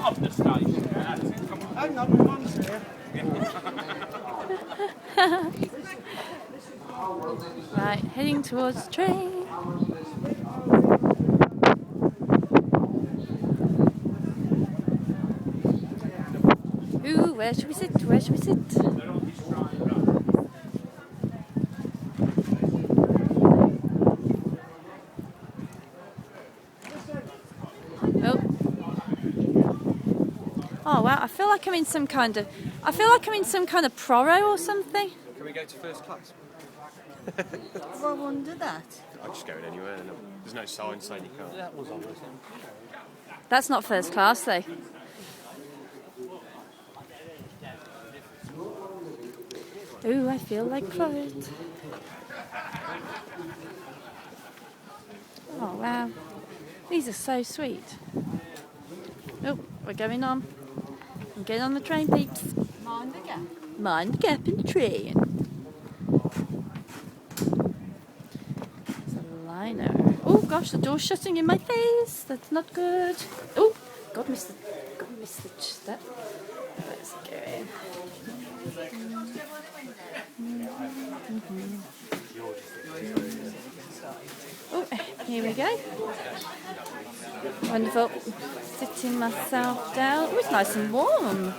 of the station. Hang on, my mum's here. Right, heading towards the train. Ooh, where should we sit? Where should we sit? Oh. Oh wow, I feel like I'm in some kind of proro or something. Can we go to first class? I wonder that. I'm just going anywhere. There's no sign saying you can't. That was on the That's not first class though. Ooh, I feel like clothes. Oh wow, these are so sweet. Oh, we're going on. I'm getting on the train, peeps. Mind the gap. Mind the gap in the train. There's a liner. Oh gosh, the door's shutting in my face. That's not good. Oh, God, missed the step. Where's it going? Oh, here we go. Wonderful. Sitting myself down. Oh, it's nice and warm.